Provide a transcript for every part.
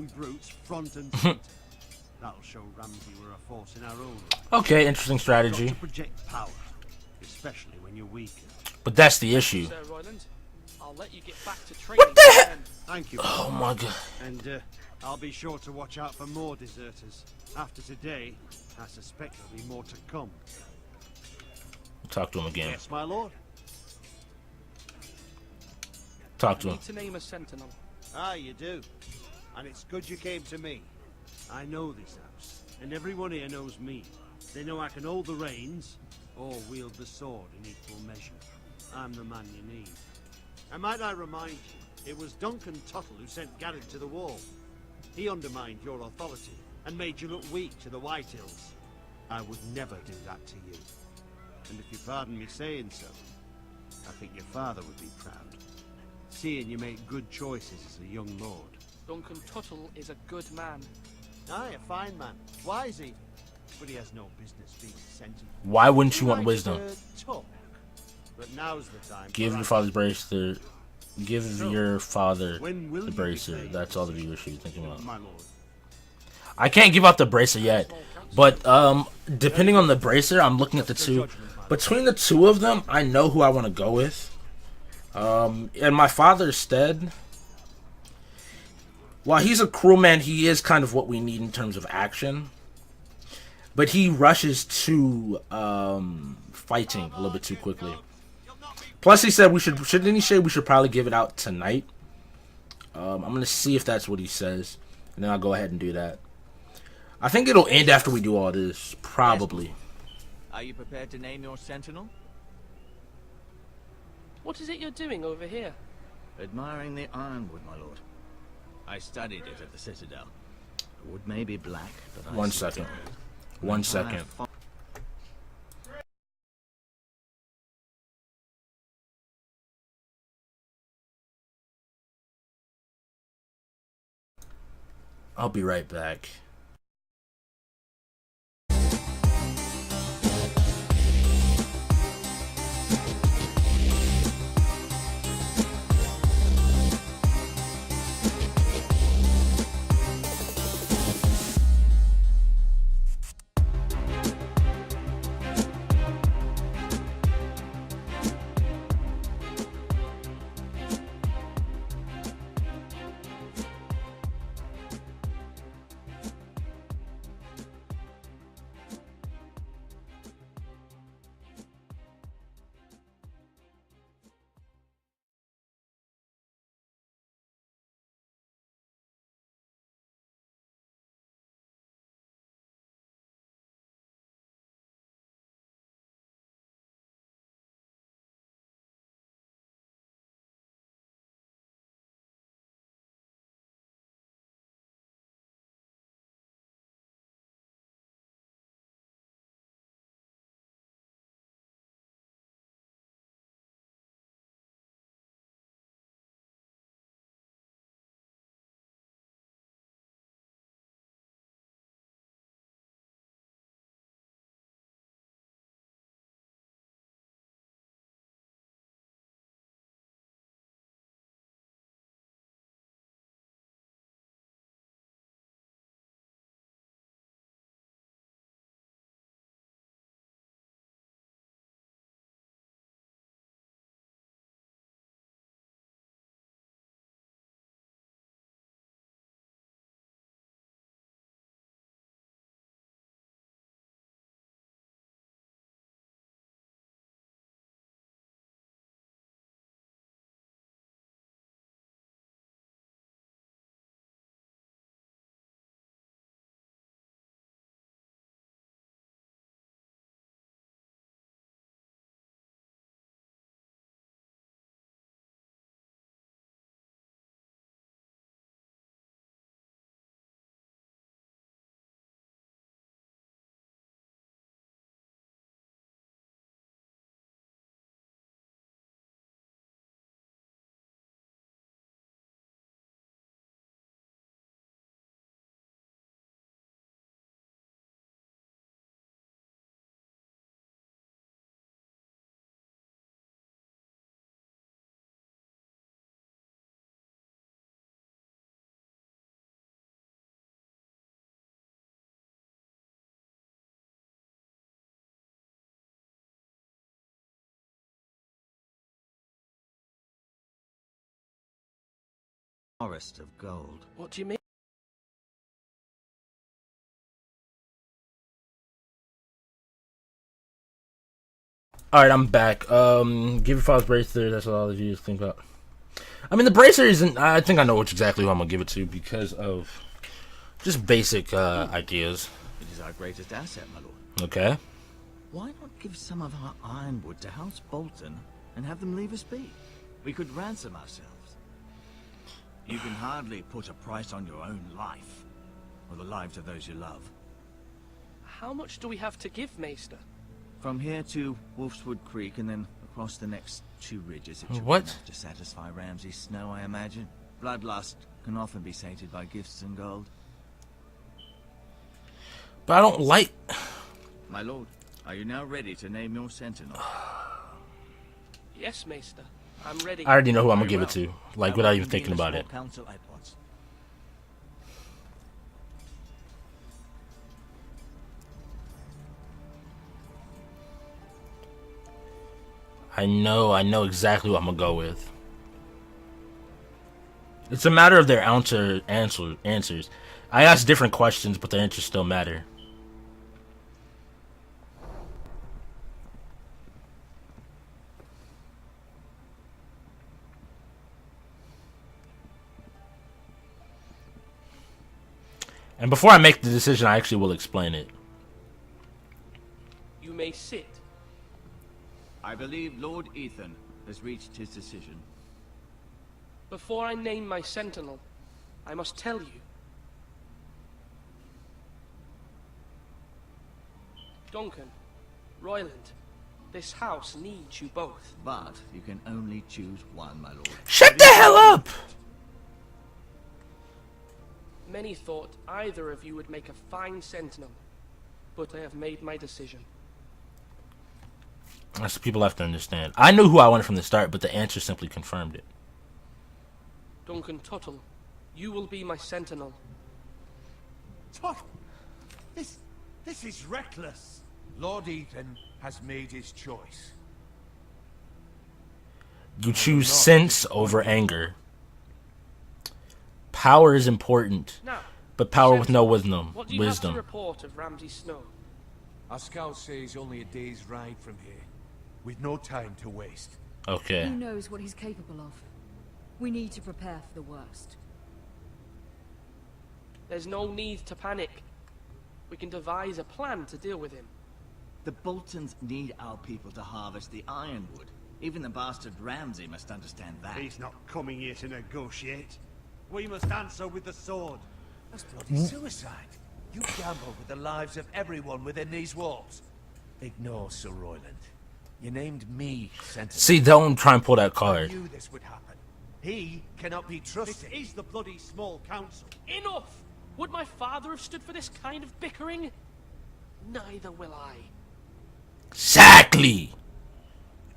brutes front and center. That'll show Ramsay we're a force in our own right. Okay, interesting strategy. Got to project power, especially when you're weaker. But that's the issue. Sir Royland, I'll let you get back to training. What the heck? Thank you. Oh my god. And I'll be sure to watch out for more deserters. After today, I suspect there'll be more to come. Talk to him again. Yes, my lord. Talk to I him. need to name a sentinel. Ah, you do. And it's good you came to me. I know this house, and everyone here knows me. They know I can hold the reins, or wield the sword in equal measure. I'm the man you need. And might I remind you, it was Duncan Tuttle who sent Garrett to the wall. He undermined your authority, and made you look weak to the Whitehills. I would never do that to you. And if you pardon me saying so, I think your father would be proud. Seeing you make good choices as a young lord. Duncan Tuttle is a good man. Aye, a fine man. Wise he? But he has no business being a sentinel. Why wouldn't you He want might, wisdom? Talk. But now's the time. Give for your us. father's bracer. Give your father When will the you bracer. be That's all the viewers should be thinking about. my lord? I can't give out the bracer yet, but depending on the bracer, I'm looking at the two. Between the two of them, I know who I want to go with. In my father's stead, while he's a cruel man, he is kind of what we need in terms of action. But he rushes to fighting a little bit too quickly. Plus, he said we shouldn't he say we should probably give it out tonight? I'm gonna see if that's what he says, and then I'll go ahead and do that. I think it'll end after we do all this, probably. Are you prepared to name your sentinel? What is it you're doing over here? Admiring the ironwood, my lord. I studied it at the Citadel. The wood may be black, but I One see second. gold. One An second. entire fo- I'll be right back. Forest of gold. What do you mean? Alright, I'm back. Give your father's bracer, that's what all of you think about. I mean, the bracer isn't... I think I know exactly who I'm going to give it to because of just basic ideas. It is our greatest asset, my lord. Okay. Why not give some of our ironwood to House Bolton and have them leave us be? We could ransom ourselves. You can hardly put a price on your own life, or the lives of those you love. How much do we have to give, Maester? From here to Wolfswood Creek and then across the next 2 ridges, it should be What? enough to satisfy Ramsay Snow, I imagine. Bloodlust can often be sated by gifts and gold. But I don't like... My lord, are you now ready to name your sentinel? Yes, Maester. I'm ready. I already know who I'm going to Very give it well. to. Like, I without will even thinking convene a about it. small council at once. I know exactly what I'm going to go with. It's a matter of their answers. I ask different questions, but the answers still matter. And before I make the decision, I actually will explain it. You may sit. I believe Lord Ethan has reached his decision. Before I name my sentinel, I must tell you. Duncan, Royland, this house needs you both. But you can only choose one, my lord. Shut the hell up! Many thought either of you would make a fine sentinel, but I have made my decision. That's what people have to understand. I knew who I wanted from the start, but the answer simply confirmed it. Duncan Tuttle, you will be my sentinel. What? This is reckless. Lord Ethan has made his choice. You choose sense over anger. Power is important, Now, but power with no sentinel, wisdom. what do you have to report of Ramsay Snow? Our scouts say he's only a day's ride from here, with no time to waste. Okay. Who knows what he's capable of? We need to prepare for the worst. There's no need to panic. We can devise a plan to deal with him. The Boltons need our people to harvest the ironwood. Even the bastard Ramsay must understand that. He's not coming here to negotiate. We must answer with the sword. That's bloody suicide. You gamble with the lives of everyone within these walls. Ignore Sir Royland. You named me Sentinel. See, don't try and pull that I card. knew this would happen. He cannot be This trusted. is the bloody small council. Enough! Would my father have stood for this kind of bickering? Neither will I. Exactly.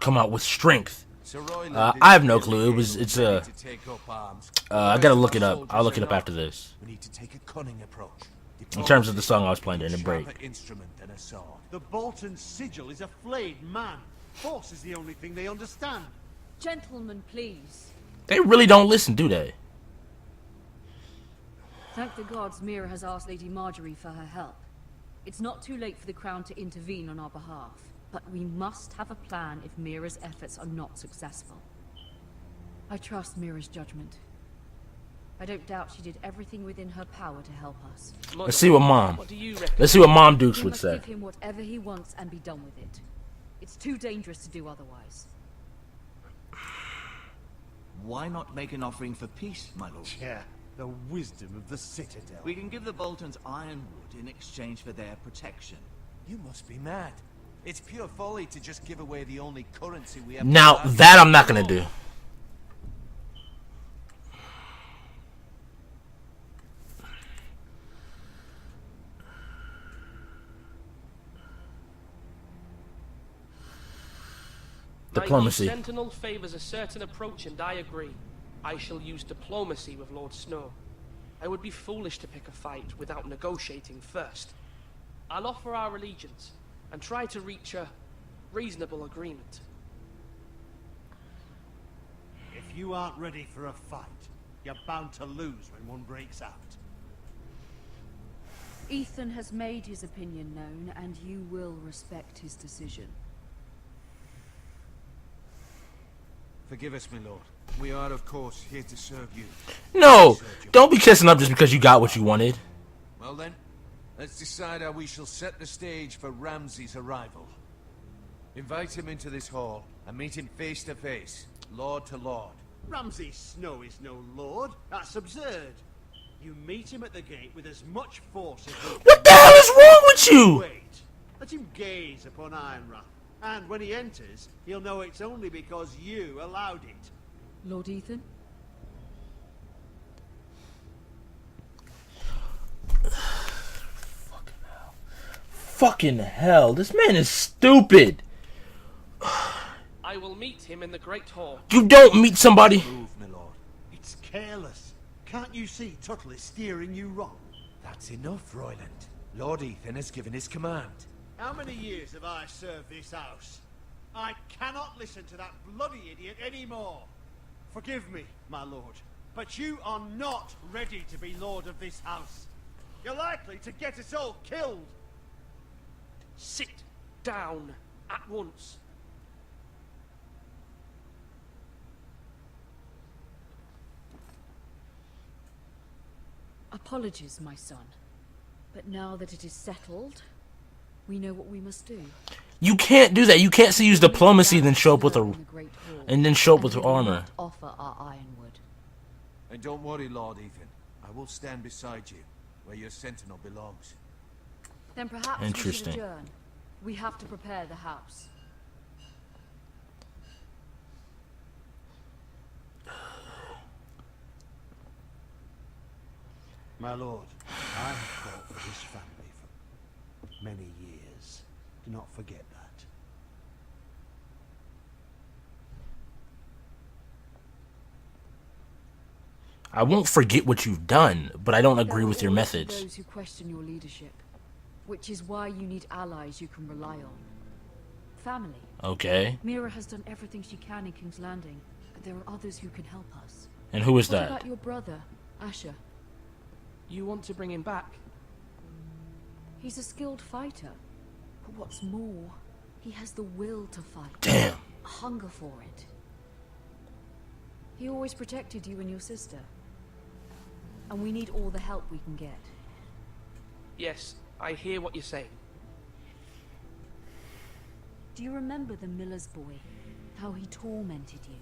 Come out with strength. Sir Royland I have no is clue. It's ready to take up arms. I gotta look it up. I'll look it up after this. We need to take a cunning approach. In terms of the song I was playing during the break. Sharper instrument than a sword. The Bolton sigil is a flayed man. Force is the only thing they understand. Gentlemen, please. They really don't listen, do they? Thank the gods Mira has asked Lady Marjorie for her help. It's not too late for the Crown to intervene on our behalf, but we must have a plan if Mira's efforts are not successful. I trust Mira's judgment. I don't doubt she did everything within her power to help us. Mother, Let's see what Mom. what do you reckon? Let's see what Mom Dukes We would must say. give him whatever he wants and be done with it. It's too dangerous to do otherwise. Why not make an offering for peace, my lord? Yeah, the wisdom of the Citadel. We can give the Boltons ironwood in exchange for their protection. You must be mad. It's pure folly to just give away the only currency we have. Now, to that I'm not gonna do. Diplomacy. My sentinel favors a certain approach, and I agree. I shall use diplomacy with Lord Snow. I would be foolish to pick a fight without negotiating first. I'll offer our allegiance and try to reach a reasonable agreement. If you aren't ready for a fight, you're bound to lose when one breaks out. Ethan has made his opinion known, and you will respect his decision. Forgive us, my lord. We are, of course, here to serve you. No, don't be kissing up just because you got what you wanted. Well then, let's decide how we shall set the stage for Ramsay's arrival. Invite him into this hall and meet him face to face, lord to lord. Ramsay Snow is no lord. That's absurd. You meet him at the gate with as much force as you What the hell is wrong with you? wait. Let him gaze upon Ironrath, and when he enters, he'll know it's only because you allowed it. Lord Ethan? Fucking hell, this man is stupid. I will meet him in the Great Hall. You don't meet somebody. Move, my lord. It's careless. Can't you see Tuttle is steering you wrong? That's enough, Royland. Lord Ethan has given his command. How many years have I served this house? I cannot listen to that bloody idiot anymore. Forgive me, my lord, but you are not ready to be lord of this house. You're likely to get us all killed. Sit down at once. Apologies, my son. But now that it is settled, we know what we must do. You can't do that. You can't say use diplomacy then show up with a In the Great Hall, and then show up with and we will armor. not offer our ironwood. And don't worry, Lord Ethan. I will stand beside you, where your sentinel belongs. Then perhaps Interesting. we should adjourn. We have to prepare the house. My lord, I have fought for this family for many years. Do not forget that. I won't forget what you've done, but I don't agree There with are your always methods. those who question your leadership, which is why you need allies you can rely on. Family. Okay. Mira has done everything she can in King's Landing, but there are others who can help us. And who is What that? about your brother, Asher? You want to bring him back? He's a skilled fighter. But what's more, he has the will to fight. Damn. A hunger for it. He always protected you and your sister. And we need all the help we can get. Yes, I hear what you're saying. Do you remember the miller's boy? How he tormented you?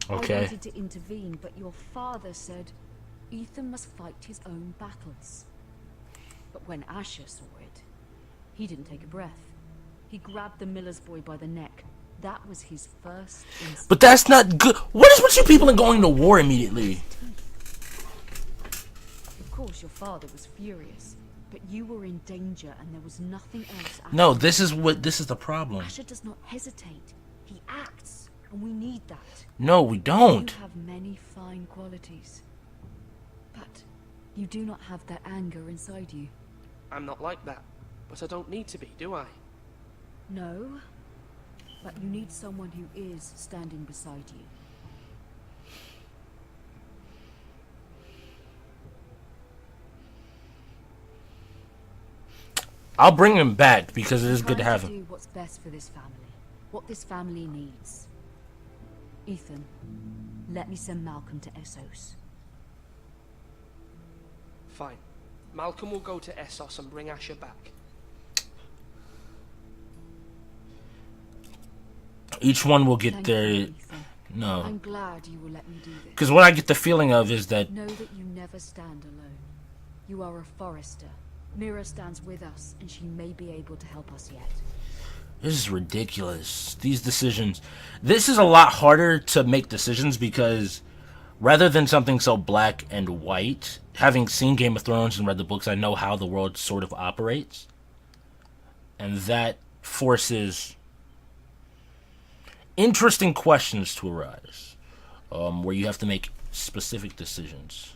I Okay. wanted to intervene, but your father said Ethan must fight his own battles. But when Asher saw it, he didn't take a breath. He grabbed the miller's boy by the neck. That was his first instinct. But that's not good. What is with you people and going to war immediately? Of course, your father was furious, but you were in danger and there was nothing else. No, this is the problem. Asher does not hesitate. He acts, and we need that. No, we don't. You have many fine qualities. But you do not have that anger inside you. I'm not like that, but I don't need to be, do I? No, but you need someone who is standing beside you. I'll bring him back because it is good to Trying have him. do what's best for this family. What this family needs. Ethan, let me send Malcolm to Essos. Fine. Malcolm will go to Essos and bring Asher back. Each one will get Thank their you, Ethan. no. I'm glad you will let me do this. Because what I get the feeling of is that Know that you never stand alone. You are a forester. Mira stands with us, and she may be able to help us yet. this is ridiculous. These decisions. This is a lot harder to make decisions because rather than something so black and white, having seen Game of Thrones and read the books, I know how the world sort of operates. And that forces interesting questions to arise, where you have to make specific decisions.